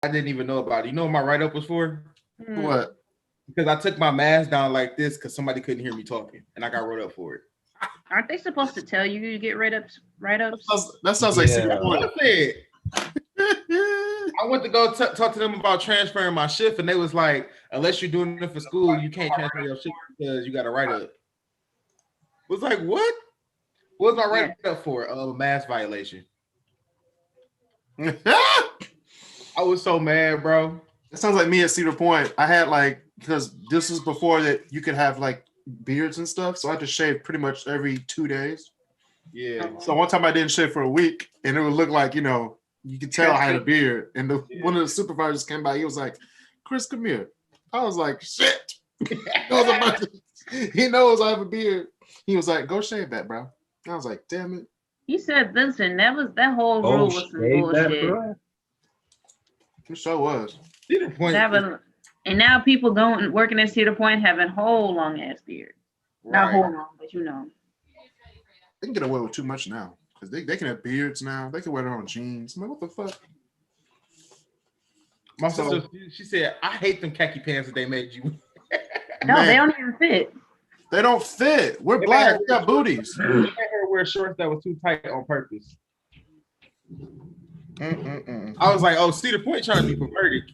didn't even know about it. You know what my write up was for? What? Because I took my mask down like this because somebody couldn't hear me talking, and I got wrote up for it. Aren't they supposed to tell you to get write-ups? That sounds like Yeah. Point. I went to go talk to them about transferring my shift, and they was like, unless you're doing it for school, you can't transfer your shift because you got to write up. Was like, what? What was my write up for? A mask violation. I was so mad, bro. It sounds like me at Cedar Point. I had because this was before that you could have beards and stuff, so I had to shave pretty much every 2 days. Yeah. So one time I didn't shave for a week, and it would look like you could tell I had a beard. And one of the supervisors came by. He was like, "Chris, come here." I was like, "Shit." He knows I have a beard. He was like, "Go shave that, bro." I was like, "Damn it." He said, "Listen, that whole rule was some bullshit." It sure was. Cedar Point. And now people working at Cedar Point having whole long ass beard. Right. Not whole long, but They can get away with too much now because they can have beards now. They can wear their own jeans. I'm like, what the fuck? My sister, she said, "I hate them khaki pants that they made you." No, they don't even fit. They don't fit. We're black. We got booties. They made her wear shorts that were too tight on purpose. I was like, "Oh, Cedar Point trying to be perverted."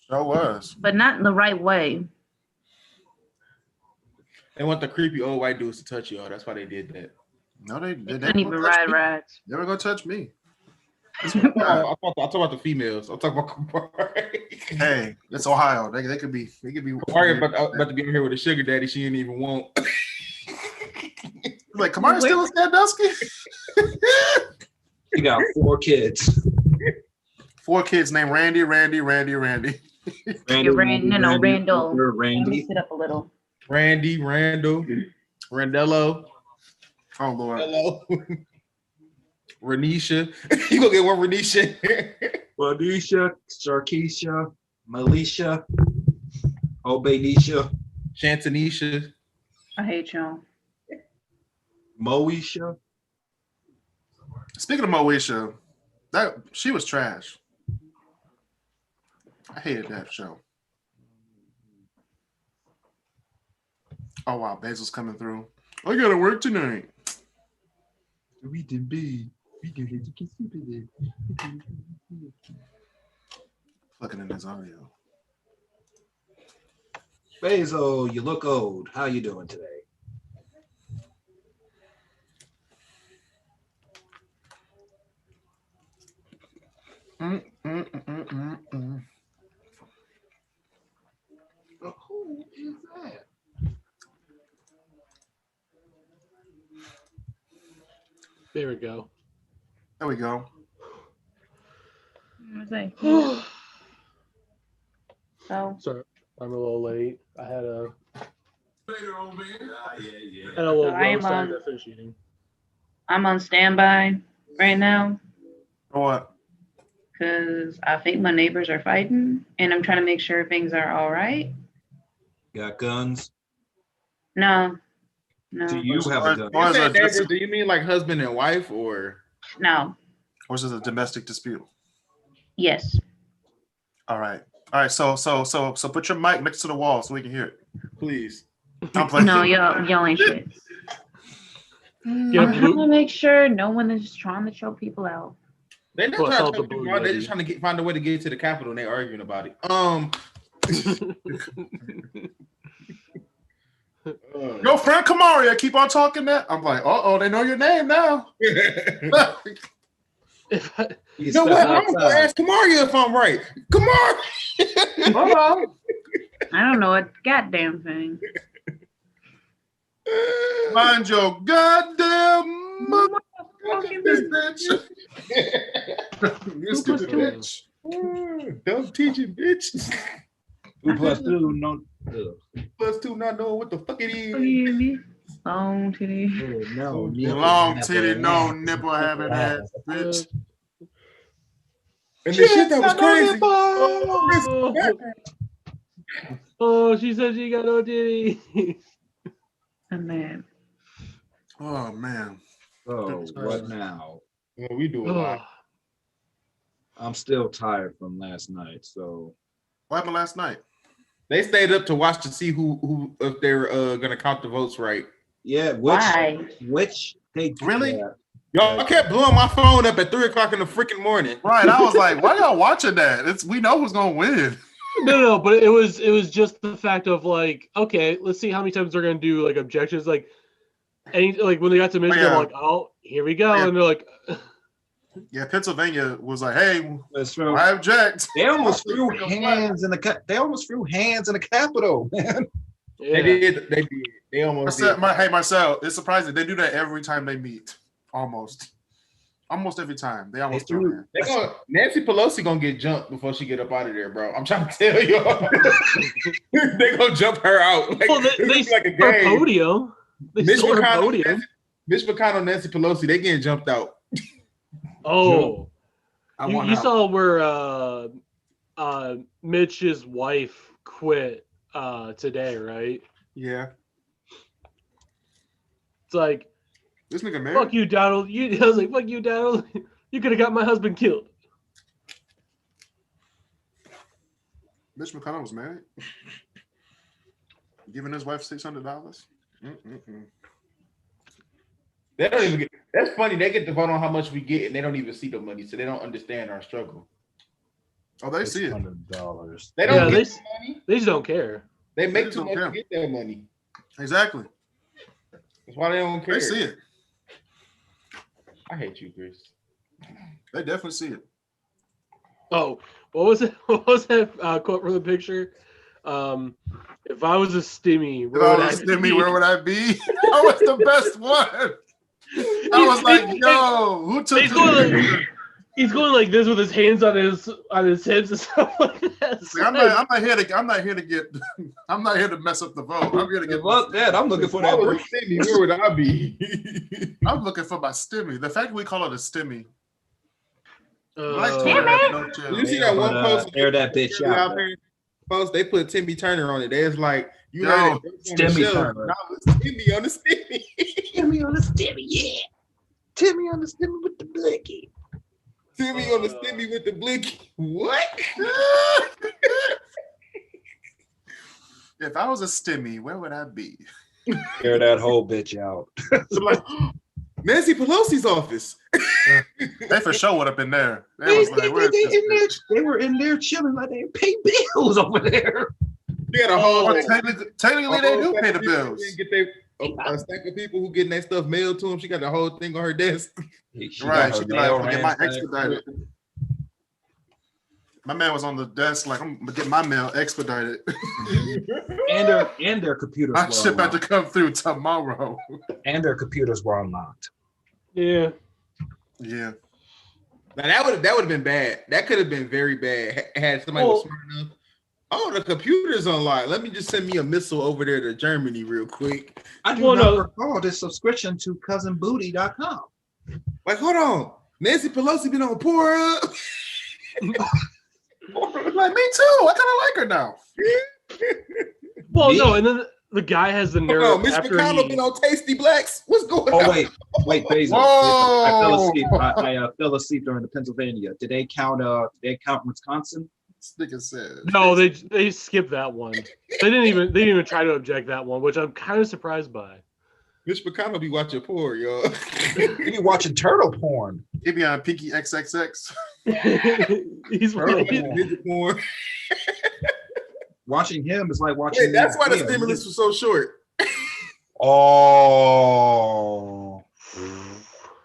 Sure was, but not in the right way. They want the creepy old white dudes to touch y'all. That's why they did that. No, they couldn't even ride rides. They were gonna touch me. I talk about the females. I'm talking about Kamari. Hey, it's Ohio. They could be. Kamari about to be here with a sugar daddy she didn't even want. Like Kamari still in Sandusky? You got 4 kids. 4 kids named Randy. Randall. Randy. Sit up a little. Randy, Randall, Randello. Oh Lord. Hello. Renisha. You gonna get one Renisha. Renisha, Sarkeisha, Melisha, Obenisha, Shantanisha. I hate y'all. Moesha. Speaking of Moesha, she was trash. I hated that show. Oh wow, Basil's coming through. I gotta work tonight. We did be. Looking in his audio. Basil, you look old. How you doing today? Who is that? There we go. There we go. So Sorry, I'm a little late. I had a Yeah. had a little So I am roast I had on- to finish eating. I'm on standby right now What? because I think my neighbors are fighting, and I'm trying to make sure things are all right. Got guns? No, Do you have a gun? Or You is said it just- neighbors, do you mean like husband and wife or? no, or is it a domestic dispute? yes. All right. So put your mic next to the wall so we can hear it. Please. I'm playing. No, y'all ain't shit. Yeah, I'm trying to make sure no one is trying to choke people out. They're not Plus, trying all to the choke people blue out. They're lady. just trying to find a way to get to the Capitol, and they're arguing about it. Yo, Frank Kamaria, keep on talking that. I'm like, they know your name now. You know what? I'm gonna ask Kamaria if I'm right. Kamari. I don't know a goddamn thing. Mind your goddamn Motherfucking bitch. You stupid bitch. Dumb teaching, bitch. 2 plus 2, no. Plus 2, not knowing what the fuck it is. Long titty. No, Long titty, no nipple having ass, bitch. And the shit that was crazy. Oh, she said she got no titty. Man. Oh man. Oh, what now? Well, we do a lot. I'm still tired from last night, so What happened last night? They stayed up to watch to see who if they're gonna count the votes right. yeah. Why? Which they Really? yeah. Y'all kept blowing my phone up at 3:00 in the freaking morning. Right. I was like, why y'all watching that? We know who's gonna win. No, but it was just the fact of like, okay, let's see how many times they're gonna do like objections. Like, any like when they got to Michigan, yeah. I'm like, oh, here we go, Yeah. and they're like, Yeah, Pennsylvania was like, hey, That's true. I object. They almost threw hands in the They almost threw hands in the Capitol, man. yeah. They did. They almost did. Hey, Marcel, it's surprising. They do that every time they meet. Almost every time. They almost throw hands. Nancy Pelosi gonna get jumped before she get up out of there, bro. I'm trying to tell y'all. They gonna jump her out. Like, Well, they like a her game. podium. They Mitch stole her McConnell, podium. Mitch McConnell, Nancy Pelosi, they getting jumped out. Oh, I want you out. saw where Mitch's wife quit today, right? Yeah. It's like, This nigga married. fuck you, Donald. I was like, fuck you, Donald. You could have got my husband killed. Mitch McConnell was married. Giving his wife $600. They don't even get. That's funny. They get to vote on how much we get, and they don't even see the money, so they don't understand our struggle. Oh, they see it. $600. They don't Yeah, get the money. They just don't care. They make just too don't much to care. get that money. Exactly. That's why they don't care. They see it. I hate you, Chris. They definitely see it. Oh, what was it? What was that quote from the picture? If I was a stimmy, If I was a stimmy, where would I be? That was the best one. I was like, yo, who took He's going like this with his hands on his hips and stuff like that. Like, I'm not here to mess up the vote. I'm here to get Fuck that. I'm looking for If I that. was a stimmy, where would I be? I'm looking for my stimmy. The fact we call it a stimmy. Black Uh, Twitter has no chill. You see that one post? Air that bitch out. Post, they put Timmy Turner on it. They was like, you Yo, heard it. Stimmy Turner. Now it's Timmy on the stimmy. Timmy on the stimmy, yeah. Timmy on the stimmy with the blicky. Timmy on the stimmy with the blicky. What? If I was a stimmy, where would I be? Air that whole bitch out. I'm like, Nancy Pelosi's office. They for sure would have been there. They was like, where's this bitch? They were in there chilling like they pay bills over there. You got a whole Well, technically they do pay the bills. Get their, a stack of people who getting that stuff mailed to them. She got the whole thing on her desk. Right, she be like, I'm gonna get my expedited. My man was on the desk like, I'm gonna get my mail expedited. and their computers My were ship had to unlocked. come through tomorrow. And their computers were unlocked. yeah. Yeah. Now that would have been bad. That could have been very bad had somebody was smart enough. Oh, the computer's unlocked. Let me just send me a missile over there to Germany real quick. I do Well, not no. recall this subscription to cousinbooty.com. Like, hold on. Nancy Pelosi been on Pour Up. Like, me too. I kind of like her now. Well, no, and then the guy has the nerve. Hold on, Mitch after McConnell he- been on Tasty Blacks. What's going on? Oh wait, Bezos. Whoa. I fell asleep. I fell asleep during the Pennsylvania. Did they count Wisconsin? This nigga said. No, they skipped that one. They didn't even try to object that one, which I'm kind of surprised by. Mitch McConnell be watching Pour, yo. You be watching turtle porn. He be on Pinky XXX. He's Midget porn. Watching him is like watching. Wait, that's why the him. stimulus was so short. Oh.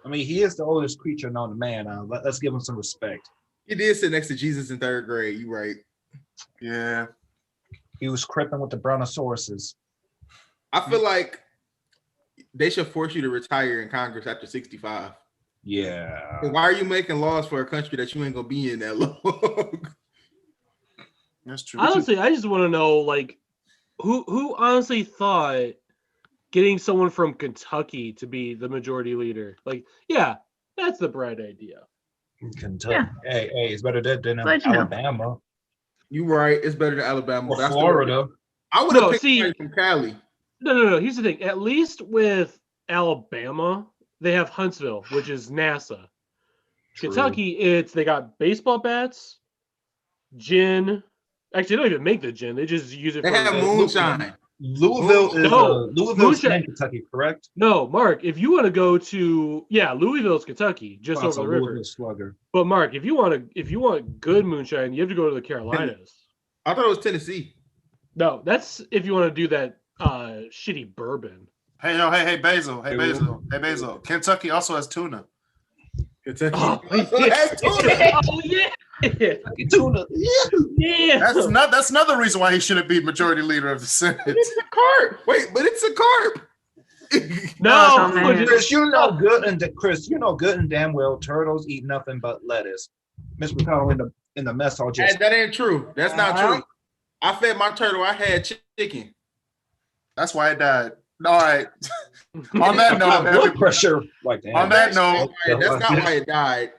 I mean, he is the oldest creature known to man. Let's give him some respect. He did sit next to Jesus in 3rd grade. You right. Yeah. He was cripping with the brontosauruses. I feel like they should force you to retire in Congress after 65. Yeah. Why are you making laws for a country that you ain't gonna be in that long? That's true. Honestly, I just want to know, like, who honestly thought getting someone from Kentucky to be the majority leader? Like, yeah, that's the bright idea. Kentucky. Yeah. Hey, it's better than But, you know. Alabama You right. It's better than Alabama. or That's the- Florida. I would have No, picked see- somebody from Cali. No. Here's the thing. At least with Alabama, they have Huntsville, which is NASA. True. Kentucky, they got baseball bats, gin. Actually, they don't even make the gin. They just use it They for have moonshine. Louisville is No, Louisville's moonshine. in Kentucky, correct? No, Mark, if you want to go to Louisville's Kentucky, just That's over a the river. Louisville Slugger. But Mark, if you want good moonshine, you have to go to the Carolinas. I thought it was Tennessee. No, that's if you want to do that shitty bourbon. Hey, Basil. Kentucky also has tuna. Kentucky. Oh, That's tuna. Oh yeah. Tuna. Yeah. That's another reason why he shouldn't be majority leader of the Senate. It's a carp. Wait, but it's a carp. No, man. Chris, you know good and damn well turtles eat nothing but lettuce. Miss McConnell in the mess hall just That ain't true. That's not true. I fed my turtle. I had chicken. That's why it died. All right. On that blood note, pressure. Like damn. on that note, That's not why it died.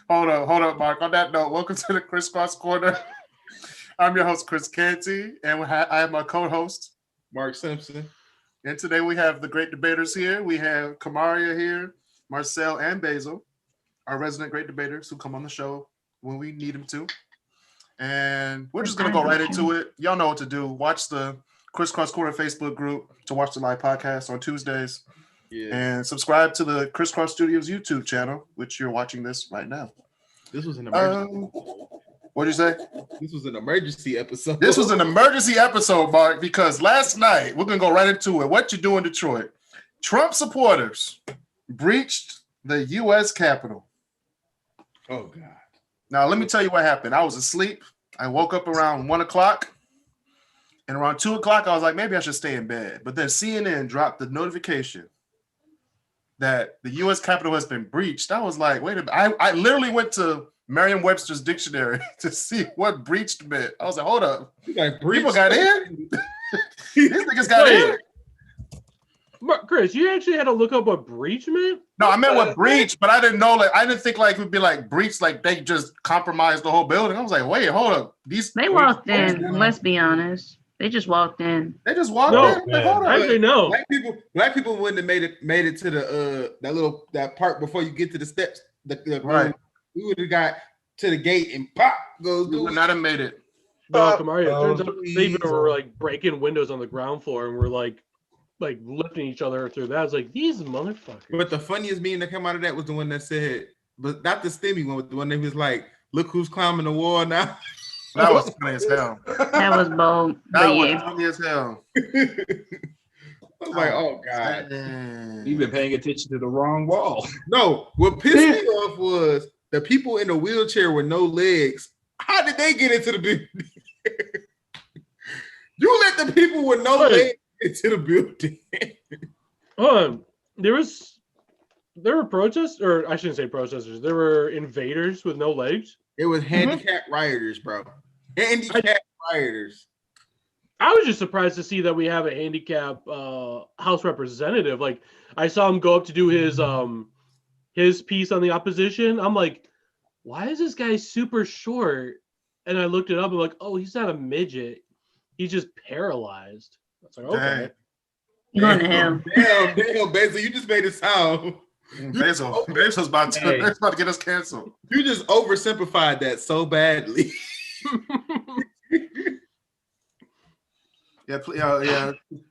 hold up, Mark. On that note, welcome to the Crisscross Corner. I'm your host, Chris Canty, and I have my co-host, Mark Simpson. And today we have the great debaters here. We have Kamaria here, Marcel, and Basil, our resident great debaters who come on the show when we need them to. And we're just going to go right into it. Y'all know what to do. Watch the Crisscross Corner Facebook group to watch the live podcast on Tuesdays. Yeah. And subscribe to the Crisscross Studios YouTube channel, which you're watching this right now. This was an emergency. What'd you say? This was an emergency episode. This was an emergency episode, Mark, because last night, we're going to go right into it. What you do in Detroit? Trump supporters breached the U.S. Capitol. Oh, God. Now, let me tell you what happened. I was asleep. I woke up around 1 o'clock. And around 2 o'clock, I was like, maybe I should stay in bed. But then CNN dropped the notification that the U.S. Capitol has been breached. I was like, wait a minute. I literally went to Merriam-Webster's dictionary to see what breached meant. I was like, hold up. People got in? These niggas got in? Chris, you actually had to look up what breach meant? No, I meant what breach, but I didn't know. Like, I didn't think like it would be like breach, like they just compromised the whole building. I was like, wait, hold up. They walked in. Let's be honest. They just walked in. They just walked No, in. Like, hold up. actually, no. Black people wouldn't have made it to the that part before you get to the steps. Right. We would have got to the gate and pop goes. We would not have made it. No, Kamaria, it turns out they even were like breaking windows on the ground floor and we're like lifting each other through that. I was like, these motherfuckers. But the funniest meme that came out of that was the one that said, but not the stimmy one, but the one that was like, look who's climbing the wall now. That was funny as hell. That was bold. That But was yeah. funny as hell. I was like, oh God. You've been paying attention to the wrong wall. No, what pissed me off was the people in the wheelchair with no legs. How did they get into the building? You let the people with no legs into the building. There were protests, or I shouldn't say protesters. There were invaders with no legs. It was handicapped rioters, bro. Handicapped rioters. I was just surprised to see that we have a handicap House representative. Like, I saw him go up to do his piece on the opposition. I'm like, why is this guy super short? And I looked it up. I'm like, oh, he's not a midget. He's just paralyzed. I was like, okay. You going to hell. Damn, Basil, you just made it sound. Basil's about to get us canceled. You just oversimplified that so badly. Yeah.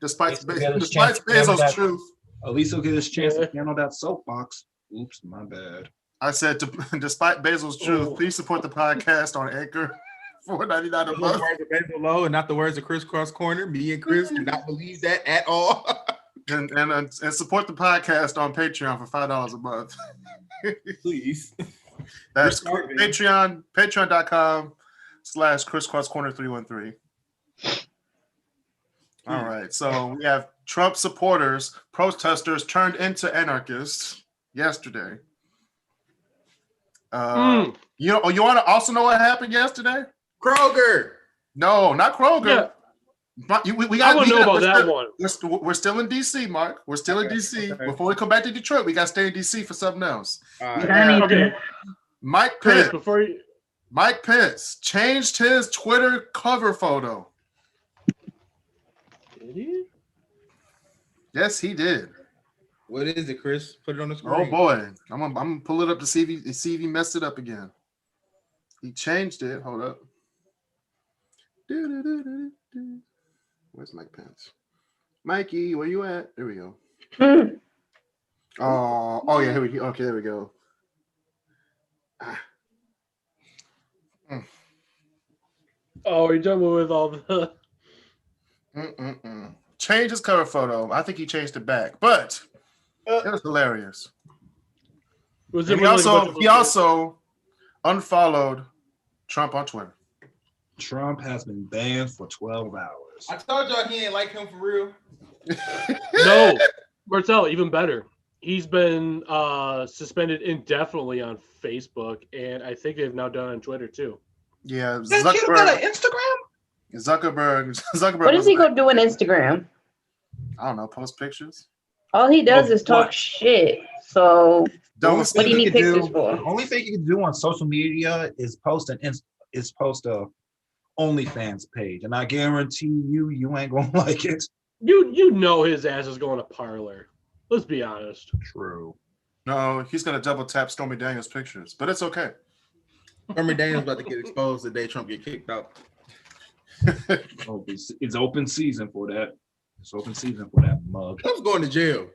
Despite Basil's truth, At least he'll get his chance to handle that soapbox. Oops, my bad. I said, despite Basil's truth, please support the podcast on Anchor. $4.99 a month. Words of Basil Lowe and not the words of Crisscross Corner. Me and Chris do not believe that at all. And support the podcast on Patreon for $5 a month. Please. That's patreon.com/crisscrosscorner313. All right. So we have Trump supporters, protesters turned into anarchists yesterday. You want to also know what happened yesterday? Kroger. No, not Kroger. Yeah. We I want to know about that one. We're still in DC, Mark. We're still in DC. Okay. Before we come back to Detroit, we got to stay in DC for something else. Okay. Mike Chris, Pence. Mike Pence changed his Twitter cover photo. Did he? Yes, he did. What is it, Chris? Put it on the screen. Oh boy, I'm gonna pull it up to see if he messed it up again. He changed it. Hold up. Where's Mike Pence? Mikey, where you at? There we go. Oh yeah, here we go. Okay, there we go. Oh, you're done with all the. Change his cover photo. I think he changed it back, but it was hilarious. Was And it he also unfollowed Trump on Twitter. Trump has been banned for 12 hours. I told y'all he ain't like him for real. No, Marcel, even better. He's been suspended indefinitely on Facebook, and I think they've now done on Twitter too. Yeah, That kid got an Instagram? Zuckerberg. What is he gonna do on Instagram? I don't know. Post pictures. All he does is talk shit. So Don't what do you need pictures The for? only thing you can do on social media is post a OnlyFans page, and I guarantee you ain't gonna like it. You know his ass is going to Parlor. Let's be honest. True. No, he's gonna double tap Stormy Daniels' pictures, but it's okay. Stormy Daniels about to get exposed the day Trump get kicked out. Oh, it's open season for that. It's open season for that mug. Trump's going to jail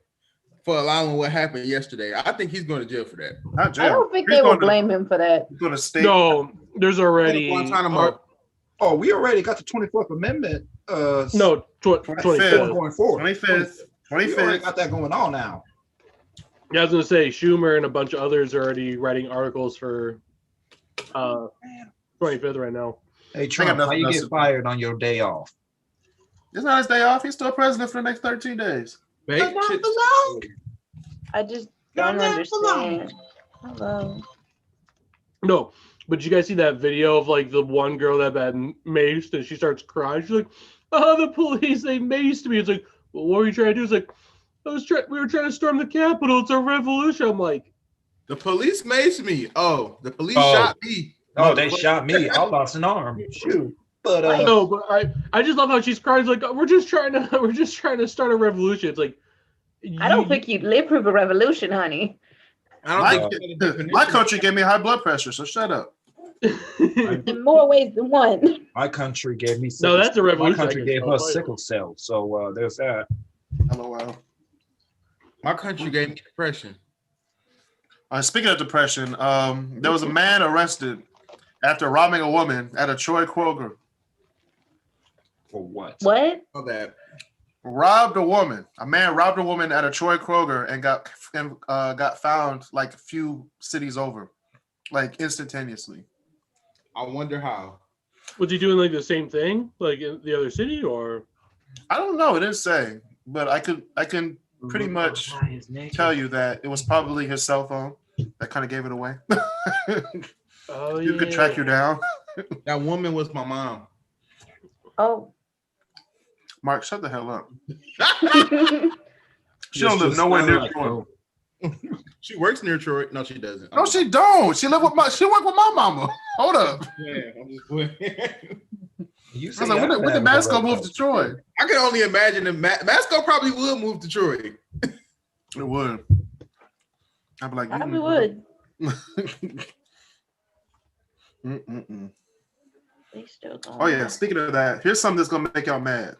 for allowing what happened yesterday. I think he's going to jail for that. Not jail. I don't think He's they will going to- blame him for that. He's going to state. No, there's already. Guantanamo. Oh, we already got the 24th Amendment. No, 25th. Going forward. 25th. We already got that going on now. Yeah, I was gonna say Schumer and a bunch of others are already writing articles for 25th right now. Hey, Trump, how you get fired on your day off? It's not his day off. He's still president for the next 13 days. Fake shit. I just don't understand. Hello. No, but you guys see that video of like the one girl that been maced and she starts crying. She's like, "Oh, the police, they maced me." It's like, well, what were you trying to do? It's like, we were trying to storm the Capitol. It's a revolution. I'm like, The police maced me. Oh, the police shot me. Oh, they shot me. I lost an arm. Shoot. But no, but I just love how she's crying. It's like, oh, we're just trying to start a revolution. It's like, I don't think you'd live through the revolution, honey. I don't think My country gave me high blood pressure, so shut up. In more ways than one. my country gave me No, that's a revolution. My country gave her sickle cell. So there's that. LOL. my country gave me depression. Speaking of depression, there was a man arrested after robbing a woman at a Troy Kroger. For what? What? Oh, that. A man robbed a woman at a Troy Kroger and got found like a few cities over, like instantaneously. I wonder how. Was he doing like the same thing, like in the other city, or? I don't know. It didn't say, but I can pretty much tell you that it was probably his cell phone that kind of gave it away. Oh, You could track you down. That woman was my mom. Oh. Mark, shut the hell up. Oh. She don't live nowhere near Troy. She works near Troy. No, she doesn't. No, she don't. She work with my mama. Hold up. Yeah, I'm just playing. You I was like, when did Masco move to Troy? I can only imagine if Masco probably would move to Troy. It would. I'd be like, Probably would. They still going. Oh yeah. Speaking of that, here's something that's gonna make y'all mad.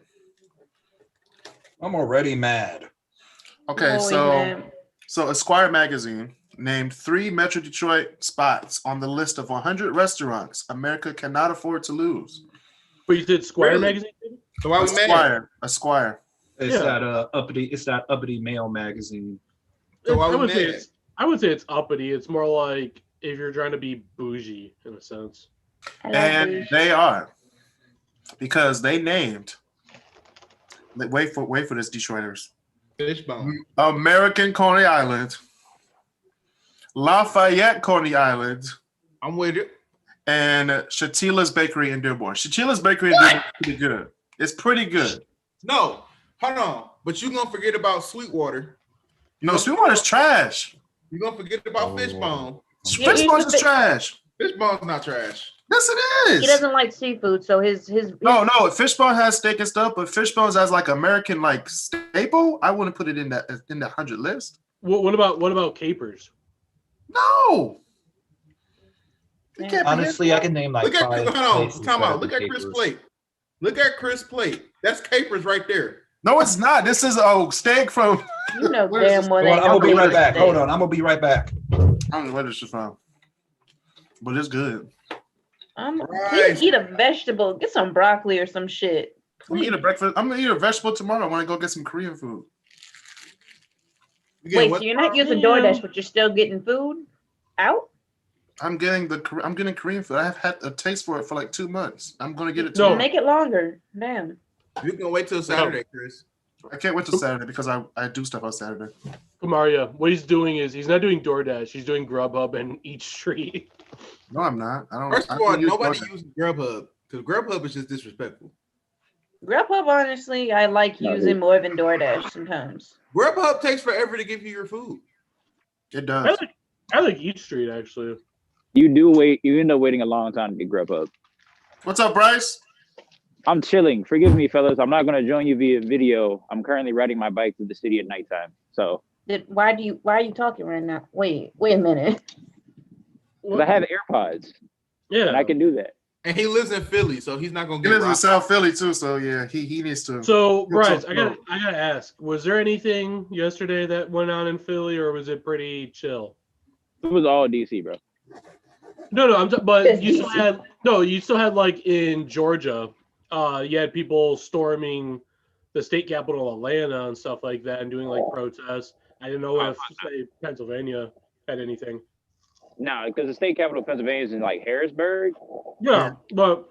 I'm already mad. Okay, so Esquire magazine named 3 Metro Detroit spots on the list of 100 restaurants America cannot afford to lose. But you did Squire Really? magazine? So why we mad? Esquire. It's Yeah. that uppity male magazine. So why I we would say mad? I would say it's uppity. It's more like if you're trying to be bougie in a sense. And they are, because they named. Wait for this, Detroiters. Fishbone. American Coney Island, Lafayette Coney Island, I'm with it. and Shatila's Bakery in Dearborn. Shatila's Bakery in Dearborn is pretty good. It's pretty good. No, hold on. But you're gonna forget about Sweetwater. No, Sweetwater's trash. You're gonna forget about Fishbone. Fishbone's is trash. Fishbone's not trash. Yes, it is. He doesn't like seafood, so his No, Fishbone has steak and stuff, but Fishbone's as like American like staple. I wouldn't put it in that 100 list. What about capers? No. It Yeah. can't be Honestly, I can name like Look at five. hold on, places time out. better Look at than Chris' capers. plate. Look at Chris' plate. That's capers right there. No, it's not. This is steak from. you know Where is damn this? well Hold on, ain't I'm gonna be nobody right back. steak. Hold on, I'm gonna be right back. I don't know where this is from, but it's good. Right. Eat a vegetable. Get some broccoli or some shit. I'm gonna eat a breakfast. I'm gonna eat a vegetable tomorrow when I go get some Korean food. Again, Wait, what- so you're not using DoorDash, but you're still getting food out? I'm getting Korean food. I have had a taste for it for like 2 months. I'm gonna get it No. tomorrow. Make it longer. Damn. You can wait till Saturday, Chris. I can't wait till Saturday because I do stuff on Saturday. Kamaria, what he's doing is he's not doing DoorDash. He's doing Grubhub and Eat Street. No, I'm not. I don't. First I of don't all, use nobody DoorDash. uses Grubhub because Grubhub is just disrespectful. Grubhub, honestly, I like using more than DoorDash sometimes. Grubhub takes forever to give you your food. It I does. like Eat Street actually. You end up waiting a long time to get Grubhub. What's up, Bryce? I'm chilling. Forgive me, fellas. I'm not gonna join you via video. I'm currently riding my bike through the city at nighttime. So Why are you talking right now? Wait a minute. 'cause I have AirPods Yeah. and I can do that. And he lives in Philly, so he's not gonna He get lives in robbed. South Philly too, so yeah, he needs to. So, Bryce, something I gotta ask: was there anything yesterday that went on in Philly, or was it pretty chill? It was all DC, bro. No, but It's you still easy. had like in Georgia, you had people storming the state capital, Atlanta, and stuff like that, and doing like protests. I didn't know if say Pennsylvania had anything. No, because the state capital of Pennsylvania is in like Harrisburg, Yeah, but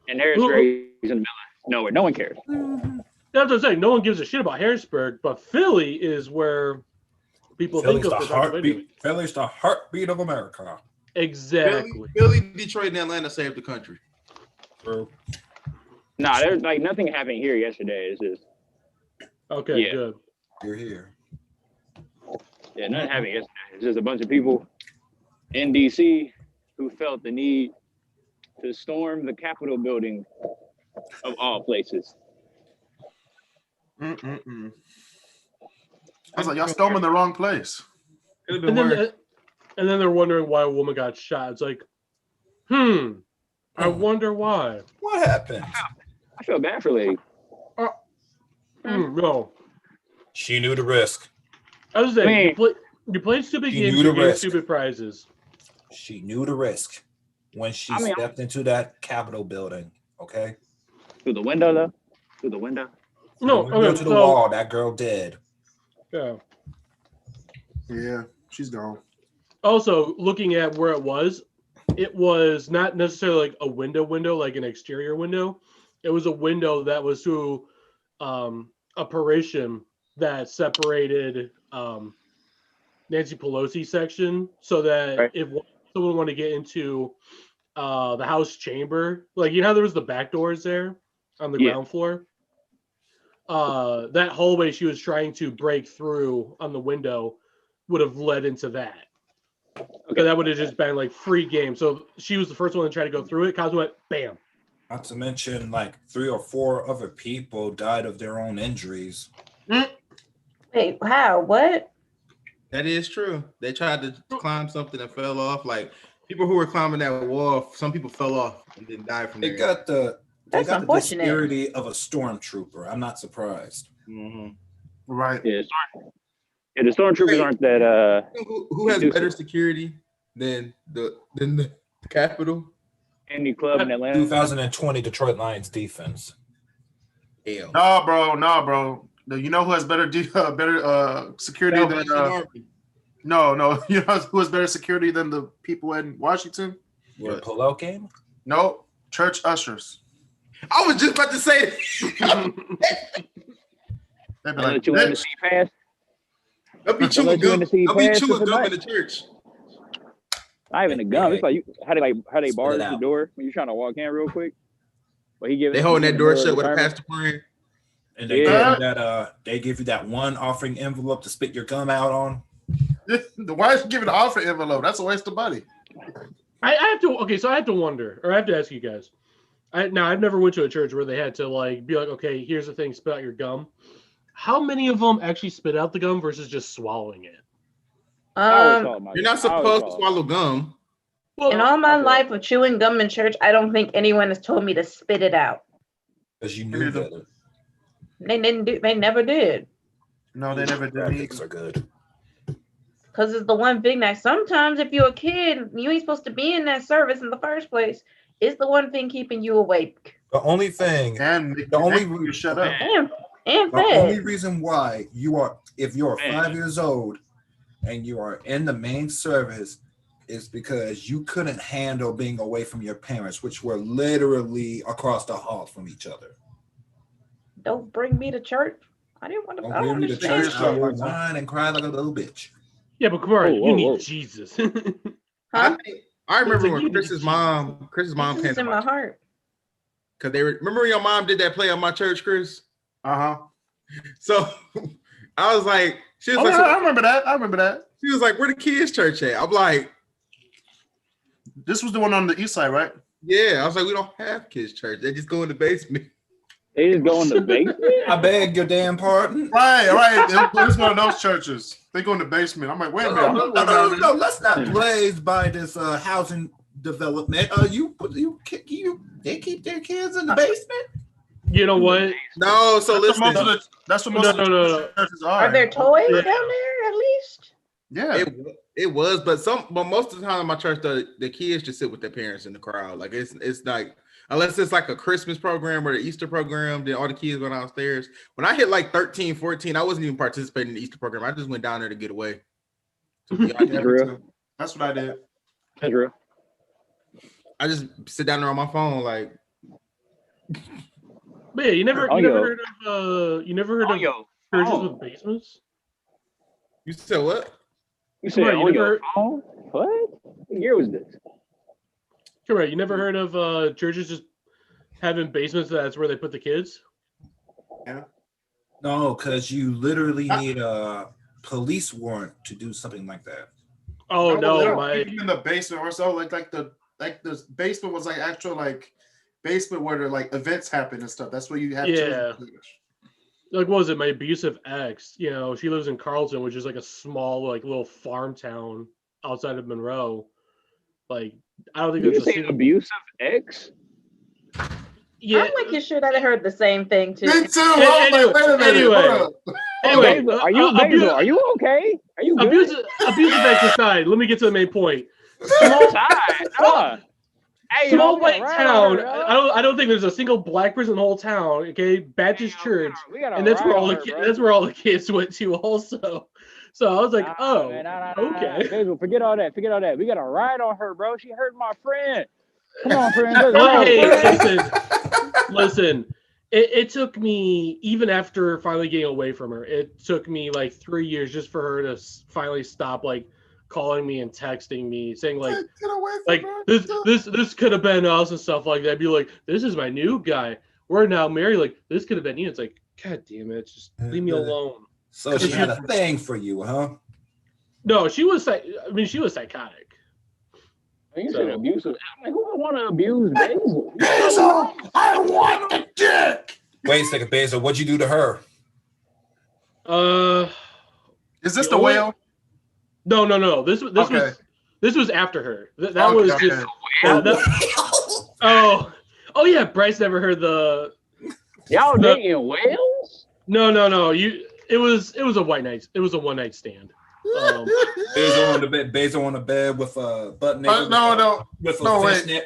and Harrisburg is in the middle of nowhere. No one cares. that's what I'm saying. No one gives a shit about Harrisburg, but Philly is where people Philly's think the of for Pennsylvania. heartbeat. Philly's the heartbeat of America. Exactly. Philly, Detroit, and Atlanta saved the country. True. Nah, there's like nothing happened here yesterday. It's just Okay, Yeah. good. You're here. nothing happened yesterday. It's just a bunch of people in DC who felt the need to storm the Capitol building of all places. I was like, y'all storming the wrong place. Could have been And worse. then they're wondering why a woman got shot. It's like, I wonder why. What happened? I feel bad for lady. No. She knew the risk. I was saying, Man. you play stupid She games, knew you the get risk. stupid prizes. She knew the risk when she I mean, stepped into that Capitol building. Okay. Through the window, though. Through the window. No, When we go okay, to the so wall. That girl dead. yeah. Yeah, she's gone. Also, looking at where it was not necessarily like a window, like an exterior window. It was a window that was through a partition that separated Nancy Pelosi section, so that Right. if someone wanted to get into the House chamber, like you know how there was the back doors there on the Yeah. ground floor. That hallway she was trying to break through on the window would have led into that. Okay. So that would have just been like free game. So she was the first one to try to go through it. Cosmo went bam. Not to mention, like 3 or 4 other people died of their own injuries. Wait, how? What? That is true. They tried to climb something and fell off. Like people who were climbing that wall, some people fell off and then died from They there. got the That's unfortunate. dexterity of a stormtrooper. I'm not surprised. Right. Yeah, the stormtroopers Wait. aren't that. Who has better security than the Capitol? Any club in Atlanta. 2020 Detroit Lions defense. Hell. No, bro. You know who has better security than no. You know who has better security than the people in Washington? Your pullout game? No, church ushers. I was just about to say They'd be I'll like, let you in to "Next." see pass. I'll be I'll chewing let you in gum. to see I'll be pass chewing for gum the in the church. Not even a gum. It's like how they Spit bars it the out. door when you're trying to walk in real quick. But he giving They holding that door shut with a pastor praying. And they Yeah. give you that they give you that one offering envelope to spit your gum out on. Why is you giving an offer envelope? That's a waste of money. I have to. Okay, so I have to wonder, or I have to ask you guys. Now I've never went to a church where they had to like be like, okay, here's the thing, spit out your gum. How many of them actually spit out the gum versus just swallowing it? You're not supposed to swallow gum. Well, in all my life of chewing gum in church, I don't think anyone has told me to spit it out. Because you knew better. They didn't do. They never did. No, they never did. Graphics are good. Because it's the one thing that sometimes if you're a kid, you ain't supposed to be in that service in the first place. It's the one thing keeping you awake. The only thing, And the only you shut up. And the only fed. reason why you are, if you're Man. 5 years old and you are in the main service, is because you couldn't handle being away from your parents, which were literally across the hall from each other. Don't bring me to church. I didn't want to. Don't I don't bring me to understand. church. I will whine and cry like a little bitch. yeah, but Kamara, Whoa, you need whoa. Jesus. Huh? I remember It's like when you Chris's need mom This came is to in my my heart. because they remember when your mom did that play at my church, Chris. Uh-huh. So I was like, she was Oh, like, yeah, so- I remember that. I remember that. she was like, where the kids' church at? I'm like, This was the one on the east side, right? yeah. I was like, we don't have kids' church. They just go in the basement. They just go in the basement. I beg your damn pardon. Right. It was one of those churches. They go in the basement. I'm like, wait a minute. No, let's not blaze by this housing development. They keep their kids in the basement. You know what? No, so That's what listen, most of the churches are. Are there toys Yeah. down there at least? Yeah. it was, but most of the time in my church, the kids just sit with their parents in the crowd. Like it's like unless it's like a Christmas program or the Easter program, then all the kids go downstairs. When I hit like 13, 14, I wasn't even participating in the Easter program. I just went down there to get away. To be honest. Yeah, me too. That's what I did. That's real. I just sit down there on my phone, like But yeah, you never Oh, yo. heard of yo, churches phone. with basements? you said what? You said Come on, you on never your heard- phone? What? What year was this? Correct. You never heard of churches just having basements? That's where they put the kids. No, because you literally need a police warrant to do something like that. Oh They no, don't my keep them in the basement or so. Like the basement was like actual like basement where the like events happen and stuff. That's where you have Yeah. children. like what was it? My abusive ex. You know, she lives in Carlton, which is like a small like little farm town outside of Monroe. Like I don't think You there's a say single. abusive ex? Yeah. I'm like, you sure that I heard the same thing too. Me too. I was like, wait a minute. Anyway. Hold up. Anyway, Basil, are you Basil, are you okay? Are you good? abusive ex aside, let me get to the main point. Small time. Hey, Small yo, white right town. on, I don't think there's a single black person in the whole town. Okay, Baptist church, We gotta and that's where ride all on the her, bro. that's where all the kids went to also. So I was like, Nah, oh, man, nah, okay. Basil, forget all that. Forget all that. We got to ride on her, bro. She hurt my friend. Come on, friend. Let's roll. Hey, listen. It took me, even after finally getting away from her, it took me like 3 years just for her to finally stop like calling me and texting me, saying like Get away from her. this could have been us and stuff like that. Be like, this is my new guy. We're now married. Like this could have been you. It's like, God damn it, just leave me alone. So she had a thing for you, huh? No, she was she was psychotic. You said abusive. I'm like, who would want to abuse Basil? I want the dick. Wait a second, Basil. What'd you do to her? Is this You the know what? whale? No. This was after her. That was Okay. just oh yeah. Bryce never heard the Y'all dating whales? no. It was a white night. It was a one night stand. Basil on the bed with a butt naked.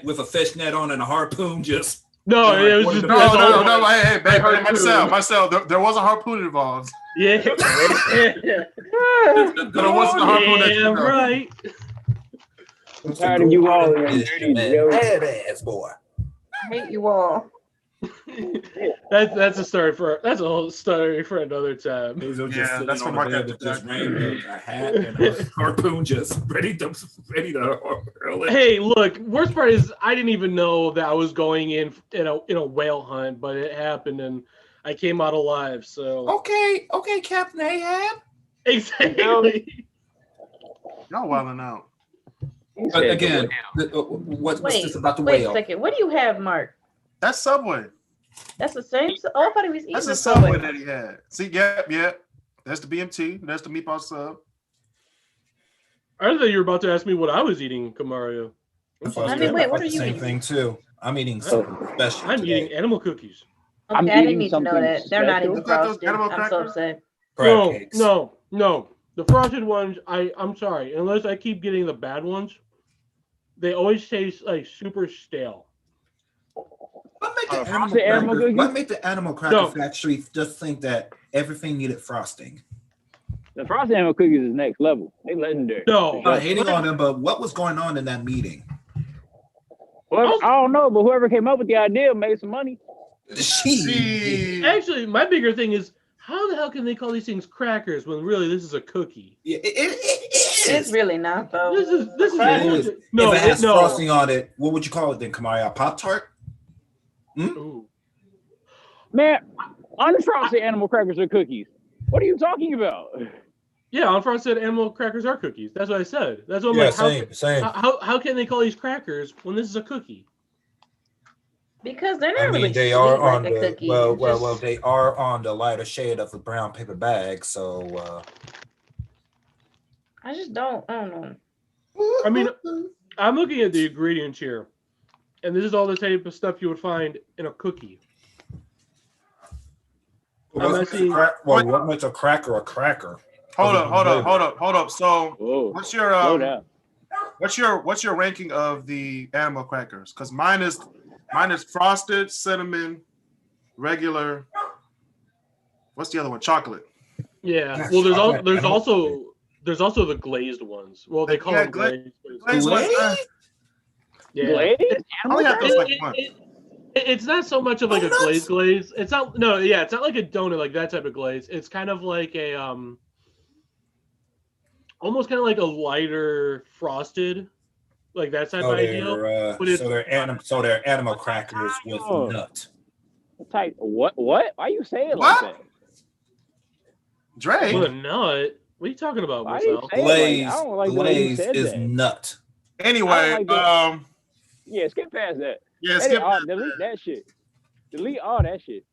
With a fishnet on and a harpoon. Just No, Yeah, it was like, just No. Hey, babe, Harpoon. Marcel, there was a harpoon involved. Yeah. But it wasn't the harpoon that you Damn know. right. I'm tired of you all in your dirty yo. Badass boy. I hate you all. That's a whole story for another time. Basil just Yeah, sitting that's on what the Mark bed with had just to rain, a hat and a harpoon, just ready to hurl it. Hey, look, worst part is I didn't even know that I was going in a whale hunt, but it happened and I came out alive. So Okay, Captain Ahab. exactly. Y'all wilding out. He But said, again, what's this about the Wait a whale? second. What do you have, Mark? That's Subway. That's the same. Oh, I thought he was eating That's the the Subway Subway. that he had. See, yeah. That's the BMT. That's the meatball sub. I thought you were about to ask me what I was eating, Kamario. I mean, wait, what are the you same eating? thing too. I'm eating something special. I'm today. eating animal cookies. Okay, I'm I didn't eating need to know something that. They're not special. even You got those frosted. edible I'm so crackers? upset. Crab cakes. No. The frosted ones, I'm sorry. Unless I keep getting the bad ones, they always taste like super stale. What make Oh, the animal frosted animal cracker? cookies? What make the animal cracker No. factory just think that everything needed frosting? The frosted animal cookies is next level. They legendary. No. I'm not hating on them, but what was going on in that meeting? Well, I don't know, but whoever came up with the idea made some money. See, Actually, my bigger thing is how the hell can they call these things crackers when really this is a cookie? Yeah, it It's is. really not though. This is It is. no, if it has no. frosting on it, what would you call it then, Kamaya? Pop-Tart? Ooh. Man, unfrosted animal crackers are cookies. What are you talking about? Yeah, unfrosted animal crackers are cookies. That's what I said. That's what I'm like. same. How can they call these crackers when this is a cookie? Because they're not I mean, really they sweet are like on a the cookie. well, It's well, just- well. They are on the lighter shade of the brown paper bag, so I just don't. I don't know. I mean, I'm looking at the ingredients here, and this is all the type of stuff you would find in a cookie. I'm not seeing. what makes a cracker a cracker? hold up. So, Whoa, what's your slow down. what's your ranking of the animal crackers? Because mine is frosted, cinnamon, regular. What's the other one? Chocolate. Yeah. Gosh, Well, chocolate animal there's also the glazed ones. Well, they call Yeah, them glazed. Glazed ones, Yeah. Glazed? I only had those like It- once. It's not so much of like a Donuts? glaze. It's not it's not like a donut like that type of glaze. It's kind of like a almost kind of like a lighter frosted, like that type So of ideal. they're but it's- so they're animal crackers with Oh. nut. Type what? Why you say it What? like that? Dre. With a nut. What are you talking about, Why do you Marcel? say Glaze, it like, I don't like the way you glaze said is that. nut. Anyway, I don't like Yeah, skip past that. yeah, Edit skip. all, delete that shit. Delete all that shit.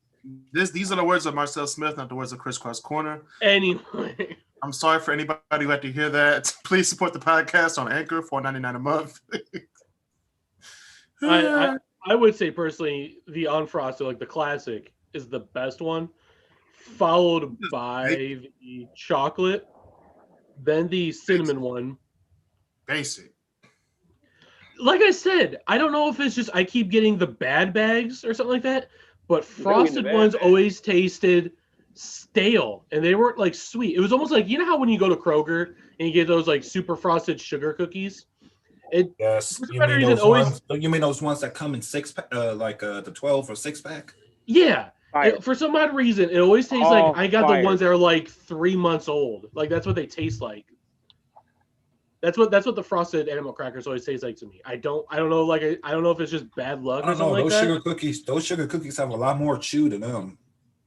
These are the words of Marcel Smith, not the words of Crisscross Corner. Anyway, I'm sorry for anybody who had to hear that. Please support the podcast on Anchor, $4.99 a month. I would say personally the unfrosted, like the classic, is the best one, followed by the chocolate, then the cinnamon one. Basic. Like I said, I don't know if it's just I keep getting the bad bags or something like that, but getting the frosted bad ones bags. always tasted stale and they weren't like sweet. It was almost like, you know how when you go to Kroger and you get those like super frosted sugar cookies? Yes, For you some mean reason, those always- ones? You mean those ones that come in six pack, like the 12 or 6-pack? Yeah. Fire. For some odd reason, it always tastes Oh, like I got fire. the ones that are like 3 months old. Like that's what they taste like. That's what the frosted animal crackers always taste like to me. I don't know, like I don't know if it's just bad luck I or don't know. something like Those that. sugar cookies. Those sugar cookies have a lot more chew to them.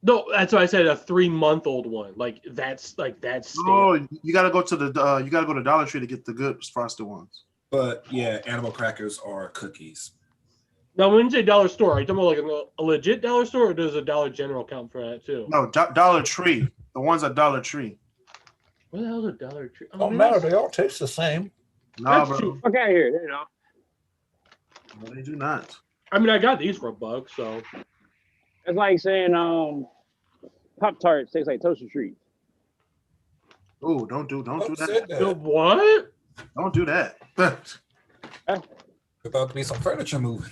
No, that's why I said a 3-month-old one. That's stale. Oh, you gotta go to the Dollar Tree to get the good frosted ones. But yeah, animal crackers are cookies. Now, when you say dollar store, are you talking about like a legit dollar store, or does a Dollar General count for that too? No, Dollar Tree. The ones at Dollar Tree. What the hell is a Dollar Tree? Oh, Don't man, matter. that's- They all taste the same. Nah, That's bro. true. Fuck out of here. You know. No, they do not. I mean, I got these for $1, so It's like saying Pop Tarts tastes like Toaster Treat. Oh, don't do Who that. said The that? what? Don't do that. About to be some furniture moving.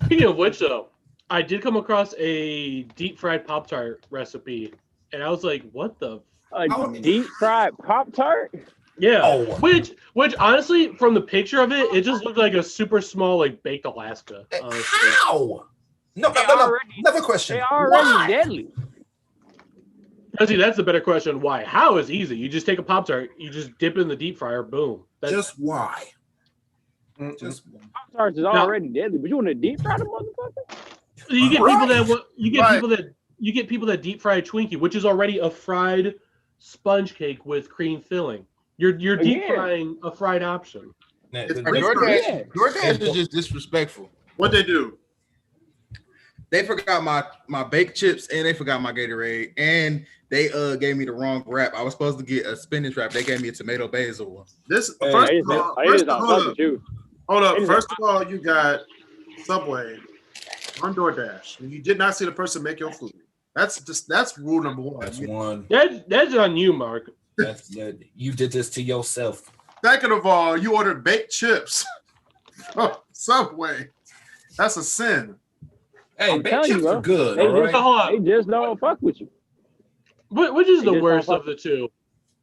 Speaking of which, though, I did come across a deep fried Pop Tart recipe, and I was like, "What the?" Oh. Deep fried Pop Tart? Yeah. Oh. Which honestly, from the picture of it, it just looked like a super small, like baked Alaska. Honestly. How? No, They no. already- Another question. They already Why? deadly. Now, see, that's the better question. Why? How is easy. You just take a Pop Tart, you just dip it in the deep fryer, boom. That's Just why? Just Pop Tarts is already deadly, but you want to deep fry the motherfucker? you get people that Right. you get people that deep fry a Twinkie, which is already a fried sponge cake with cream filling. You're deep Again. frying a fried option. DoorDash is just disrespectful. What they do? They forgot my baked chips and they forgot my Gatorade and they gave me the wrong wrap. I was supposed to get a spinach wrap. They gave me a tomato basil one. This Hey, first I of all, just don't fuck with you. hold up. It is First of all, you got Subway on DoorDash, and you did not see the person make your food. That's rule number one. That's one. That's on you, Mark. That's you did this to yourself. Second of all, you ordered baked chips. Oh, Subway. That's a sin. Hey, I'm baked telling you, chips bro. are good, They all just- right? They just don't fuck with you. Which is the just worst don't of the two?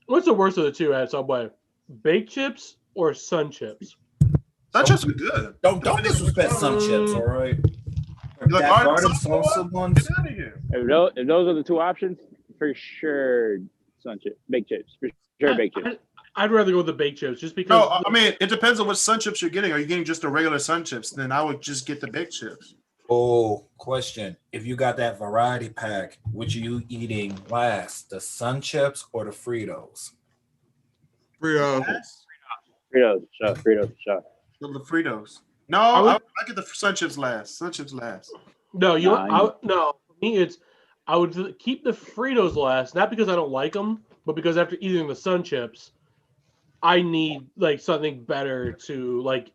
What's the worst of the two at Subway? Baked chips or Sun chips? That chips are good. Don't disrespect some chips, all right? You like That garden garden salsa? salsa ones. Get out of here. If those are the two options, for sure, baked chips. For sure, baked chips. I'd rather go with the baked chips just because. No, I mean it depends on what Sun chips you're getting. Are you getting just the regular Sun chips? Then I would just get the baked chips. Oh, question. If you got that variety pack, which are you eating last? The Sun Chips or the Fritos? Fritos. Fritos, sure. The Fritos. No, I get the Sun chips last. Sun chips last. No, Nah, no. For me, I would keep the Fritos last, not because I don't like them, but because after eating the Sun chips, I need like something better to like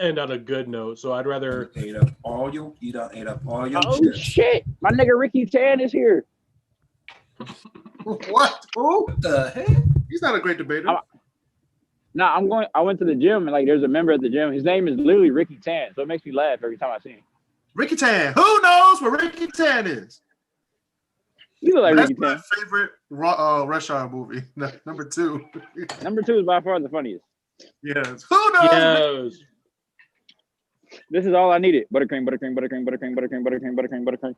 end on a good note. So I'd rather Ate up all your Oh chips. shit! My nigga Ricky Tan is here. What? Who? What the heck? He's not a great debater. Nah, I went to the gym and like there's a member at the gym. His name is literally Ricky Tan, so it makes me laugh every time I see him. Ricky Tan. Who knows what Ricky Tan is? You look like That's Ricky my Tan. favorite Rush Hour movie. Number 2. Number 2 is by far the funniest. Yes. Who knows? yes. This is all I needed. Buttercream, buttercream, buttercream, buttercream, buttercream, buttercream, buttercream, buttercream.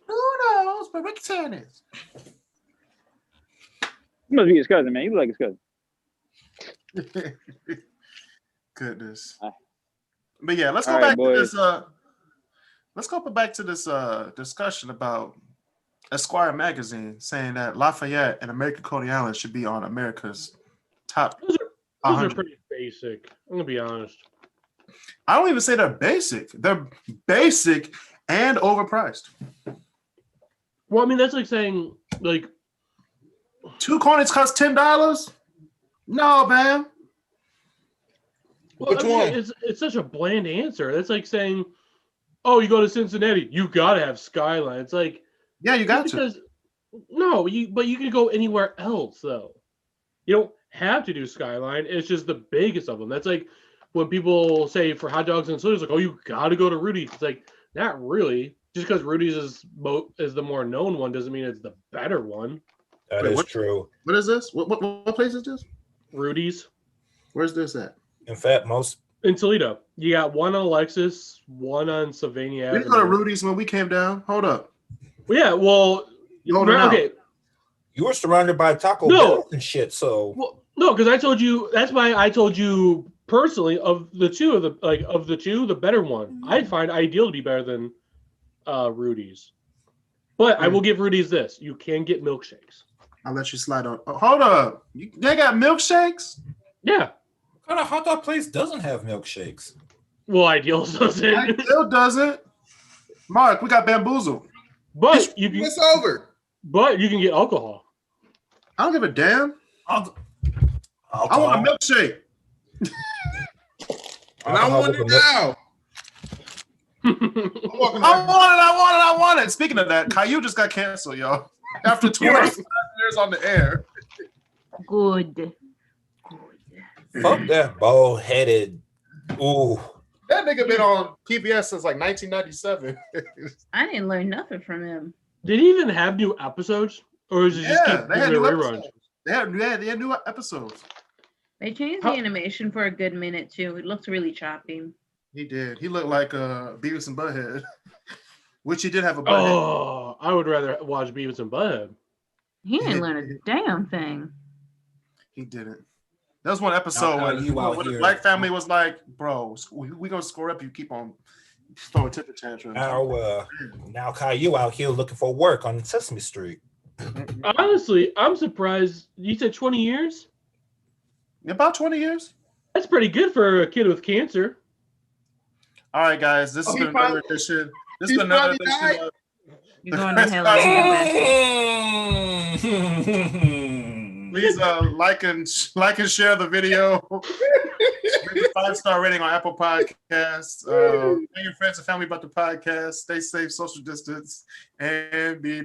Who knows what Ricky Tan is? You must be his cousin, man. You look like his cousin. Goodness. All But yeah, let's go right, back boys. to this. Let's go back to this discussion about Esquire magazine saying that Lafayette and American Coney Island should be on America's top. Those are 100. pretty basic. I'm gonna be honest. I don't even say they're basic. They're basic and overpriced. Well, I mean that's like saying like 2 Coney's cost $10. No, man. well, Which I mean, one? It's such a bland answer. That's like saying, oh, you go to Cincinnati, you gotta have Skyline. It's like Yeah, you got to. because no, but you can go anywhere else though. You don't have to do Skyline. It's just the biggest of them. That's like when people say for hot dogs and sodas, like, oh, you gotta go to Rudy's. It's like not really. Just because Rudy's is the more known one doesn't mean it's the better one. That Wait, is what? true. What is this? What place is this? Rudy's Where's this at? In fact, most in Toledo. You got one on Alexis, one on Sylvania We Avenue. didn't go to Rudy's when we came down. Hold up. Well, yeah, well, Hold it out. okay. you were surrounded by Taco No. Bell and shit. So Well, no, because I told you that's why I told you personally of the two, the better one. I find ideal to be better than Rudy's. But I will give Rudy's this: you can get milkshakes. I'll let you slide on. Oh, hold up. They got milkshakes? Yeah. what kind of hot dog place doesn't have milkshakes? Well, ideal doesn't. It still doesn't. Mark, we got bamboozled. But you can. It's over. But you can get alcohol. I don't give a damn. I want a milkshake. And I want it now. I want it. Speaking of that, Caillou just got canceled, y'all. After 25 years on the air. Good. Fuck that bald headed. Ooh. That nigga been on PBS since like 1997. I didn't learn nothing from him. Did he even have new episodes, or is it just Yeah, keep they had doing new reruns? episodes. They had new episodes. They changed How- the animation for a good minute too. It looks really choppy. He did. He looked like Beavis and Butthead, which he did have a butthead. Oh, I would rather watch Beavis and Butthead. He didn't learn a damn thing. He didn't. There was one episode Now, when, you out when the here- black family was like, "Bro, we gonna score up. You keep on throwing temper tantrums." Now Caillou out here looking for work on Sesame Street. Honestly, I'm surprised. You said 20 years? About 20 years. That's pretty good for a kid with cancer. All right, guys. This has he been another finally- edition. This he has been another finally died? edition of You're going to hell and Please like and share the video. Give a 5-star rating on Apple Podcasts. Tell your friends and family about the podcast. Stay safe, social distance, and be